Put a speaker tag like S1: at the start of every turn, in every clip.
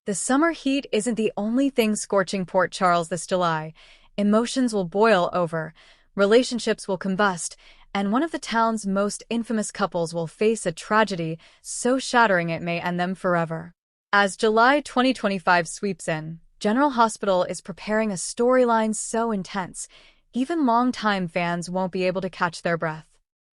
S1: The summer heat isn't the only thing scorching Port Charles this July. Emotions will boil over, relationships will combust, and one of the town's most infamous couples will face a tragedy so shattering it may end them forever. As July 2025 sweeps in, General Hospital is preparing a storyline so intense, even longtime fans won't be able to catch their breath.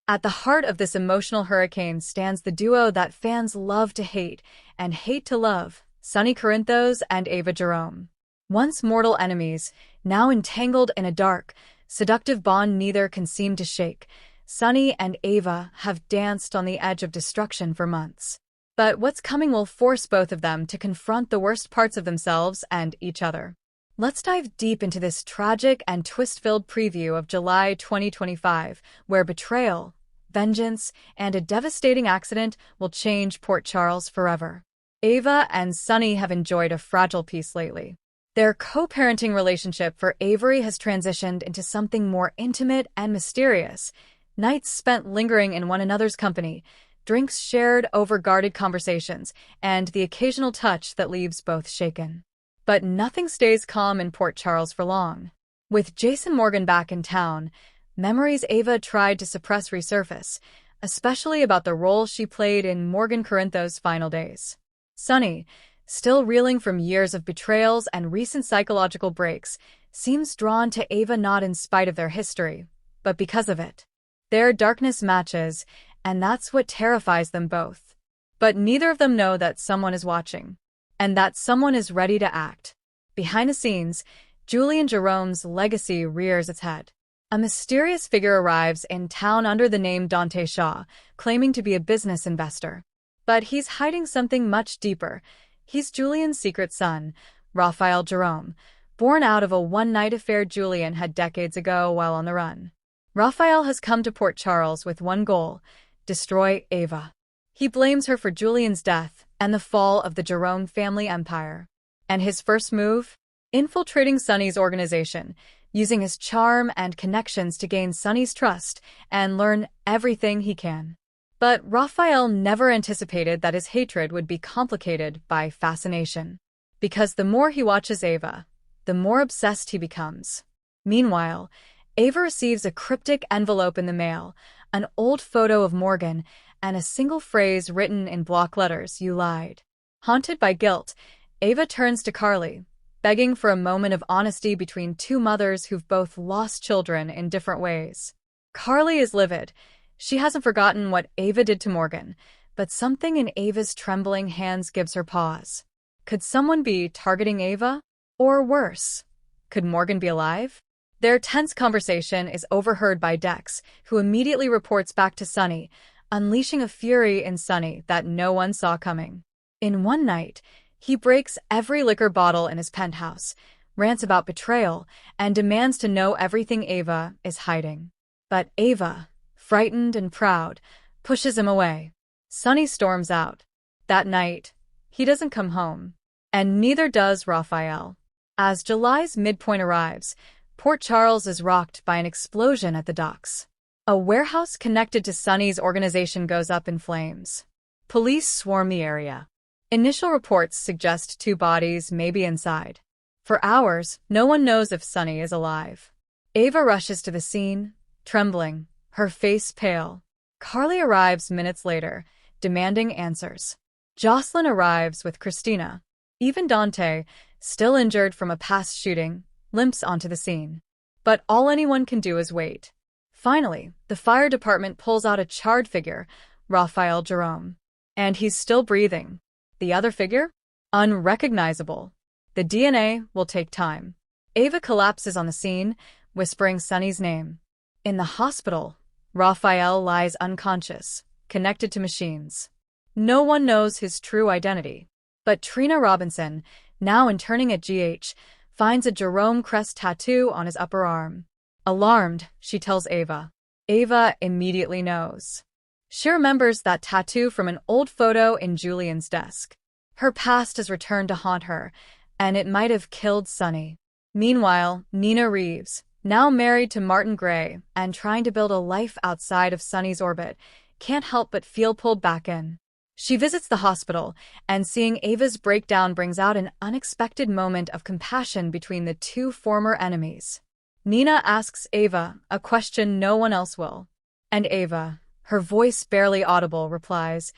S1: At the heart of this emotional hurricane stands the duo that fans love to hate and hate to love, Sonny Corinthos and Ava Jerome. Once mortal enemies, now entangled in a dark, seductive bond neither can seem to shake, Sonny and Ava have danced on the edge of destruction for months. But what's coming will force both of them to confront the worst parts of themselves and each other. Let's dive deep into this tragic and twist-filled preview of July 2025, where betrayal, vengeance, and a devastating accident will change Port Charles forever. Ava and Sonny have enjoyed a fragile peace lately. Their co-parenting relationship for Avery has transitioned into something more intimate and mysterious. Nights spent lingering in one another's company, drinks shared over guarded conversations, and the occasional touch that leaves both shaken. But nothing stays calm in Port Charles for long. With Jason Morgan back in town, memories Ava tried to suppress resurface, especially about the role she played in Morgan Corinthos' final days. Sonny, still reeling from years of betrayals and recent psychological breaks, seems drawn to Ava not in spite of their history, but because of it. Their darkness matches, and that's what terrifies them both. But neither of them know that someone is watching, and that someone is ready to act. Behind the scenes, Julian Jerome's legacy rears its head. A mysterious figure arrives in town under the name Dante Shaw, claiming to be a business investor. But he's hiding something much deeper. He's Julian's secret son, Raphael Jerome, born out of a one-night affair Julian had decades ago while on the run. Raphael has come to Port Charles with one goal: destroy Ava. He blames her for Julian's death and the fall of the Jerome family empire. And his first move? Infiltrating Sonny's organization, using his charm and connections to gain Sonny's trust and learn everything he can. But Raphael never anticipated that his hatred would be complicated by fascination. Because the more he watches Ava, the more obsessed he becomes. Meanwhile, Ava receives a cryptic envelope in the mail, an old photo of Morgan, and a single phrase written in block letters: "You lied." Haunted by guilt, Ava turns to Carly, begging for a moment of honesty between two mothers who've both lost children in different ways. Carly is livid. She hasn't forgotten what Ava did to Morgan, but something in Ava's trembling hands gives her pause. Could someone be targeting Ava? Or worse, could Morgan be alive? Their tense conversation is overheard by Dex, who immediately reports back to Sonny, unleashing a fury in Sonny that no one saw coming. In one night, he breaks every liquor bottle in his penthouse, rants about betrayal, and demands to know everything Ava is hiding. But Ava, frightened and proud, pushes him away. Sonny storms out. That night, he doesn't come home. And neither does Raphael. As July's midpoint arrives, Port Charles is rocked by an explosion at the docks. A warehouse connected to Sonny's organization goes up in flames. Police swarm the area. Initial reports suggest 2 bodies may be inside. For hours, no one knows if Sonny is alive. Ava rushes to the scene, trembling, her face pale. Carly arrives minutes later, demanding answers. Jocelyn arrives with Christina. Even Dante, still injured from a past shooting, limps onto the scene. But all anyone can do is wait. Finally, the fire department pulls out a charred figure, Raphael Jerome. And he's still breathing. The other figure? Unrecognizable. The DNA will take time. Ava collapses on the scene, whispering Sonny's name. In the hospital, Raphael lies unconscious, connected to machines. No one knows his true identity. But Trina Robinson, now interning at GH, finds a Jerome crest tattoo on his upper arm. Alarmed, she tells Ava. Ava immediately knows. She remembers that tattoo from an old photo in Julian's desk. Her past has returned to haunt her, and it might have killed Sonny. Meanwhile, Nina Reeves, now married to Martin Gray and trying to build a life outside of Sonny's orbit, can't help but feel pulled back in. She visits the hospital, and seeing Ava's breakdown brings out an unexpected moment of compassion between the two former enemies. Nina asks Ava a question no one else will. And Ava, her voice barely audible, replies,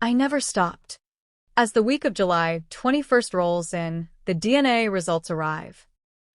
S1: "I never stopped." As the week of July 21st rolls in, the DNA results arrive.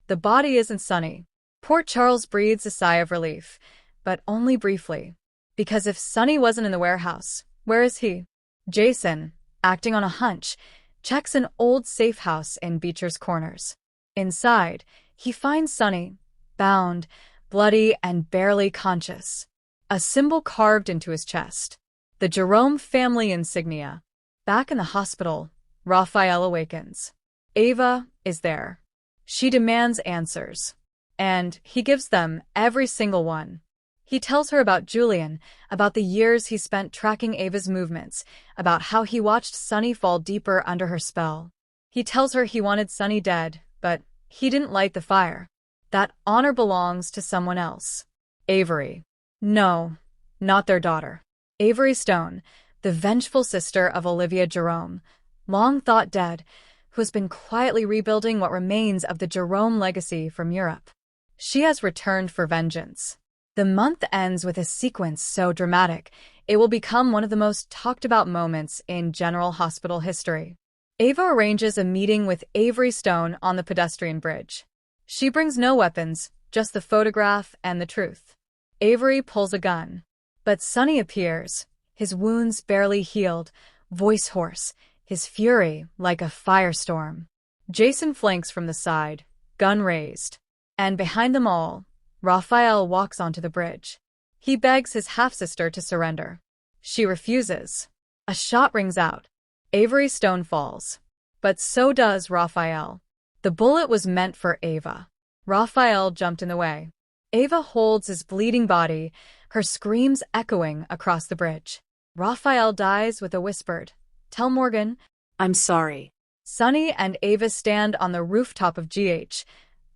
S1: The body isn't Sonny. Port Charles breathes a sigh of relief, but only briefly. Because if Sonny wasn't in the warehouse, where is he? Jason, acting on a hunch, checks an old safe house in Beecher's Corners. Inside, he finds Sonny, bound, bloody, and barely conscious. A symbol carved into his chest. The Jerome family insignia. Back in the hospital, Raphael awakens. Ava is there. She demands answers. And he gives them every single one. He tells her about Julian, about the years he spent tracking Ava's movements, about how he watched Sonny fall deeper under her spell. He tells her he wanted Sonny dead, but he didn't light the fire. That honor belongs to someone else. Avery. No, not their daughter. Avery Stone, the vengeful sister of Olivia Jerome, long thought dead, who has been quietly rebuilding what remains of the Jerome legacy from Europe. She has returned for vengeance. The month ends with a sequence so dramatic, it will become one of the most talked about moments in General Hospital history. Ava arranges a meeting with Avery Stone on the pedestrian bridge. She brings no weapons, just the photograph and the truth. Avery pulls a gun. But Sonny appears, his wounds barely healed, voice hoarse, his fury like a firestorm. Jason flanks from the side, gun raised. And behind them all, Raphael walks onto the bridge. He begs his half-sister to surrender. She refuses. A shot rings out. Avery Stone falls. But so does Raphael. The bullet was meant for Ava. Raphael jumped in the way. Ava holds his bleeding body, her screams echoing across the bridge. Raphael dies with a whispered, "Tell Morgan, I'm sorry." Sonny and Ava stand on the rooftop of GH,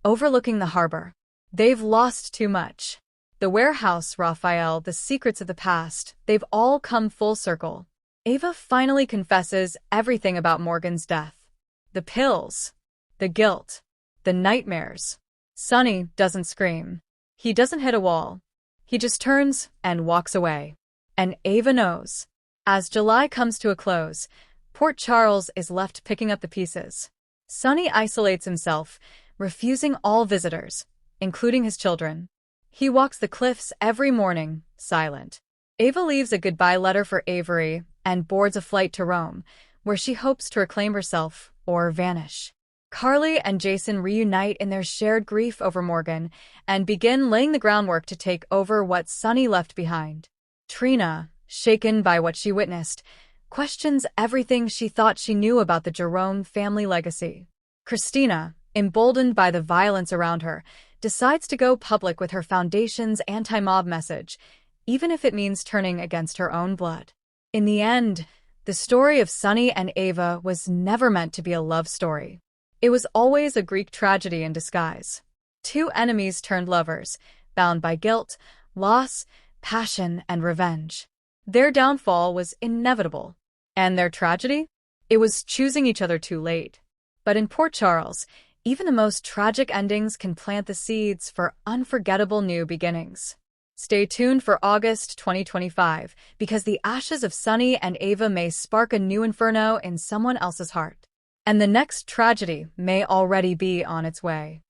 S1: overlooking the harbor. They've lost too much. The warehouse, Raphael, the secrets of the past, they've all come full circle. Ava finally confesses everything about Morgan's death. The pills, the guilt, the nightmares. Sonny doesn't scream. He doesn't hit a wall. He just turns and walks away. And Ava knows. As July comes to a close, Port Charles is left picking up the pieces. Sonny isolates himself, refusing all visitors, including his children. He walks the cliffs every morning, silent. Ava leaves a goodbye letter for Avery and boards a flight to Rome, where she hopes to reclaim herself or vanish. Carly and Jason reunite in their shared grief over Morgan and begin laying the groundwork to take over what Sonny left behind. Trina, shaken by what she witnessed, questions everything she thought she knew about the Jerome family legacy. Christina, emboldened by the violence around her, decides to go public with her foundation's anti-mob message, even if it means turning against her own blood. In the end, the story of Sonny and Ava was never meant to be a love story. It was always a Greek tragedy in disguise. Two enemies turned lovers, bound by guilt, loss, passion, and revenge. Their downfall was inevitable. And their tragedy? It was choosing each other too late. But in Port Charles, even the most tragic endings can plant the seeds for unforgettable new beginnings. Stay tuned for August 2025, because the ashes of Sonny and Ava may spark a new inferno in someone else's heart. And the next tragedy may already be on its way.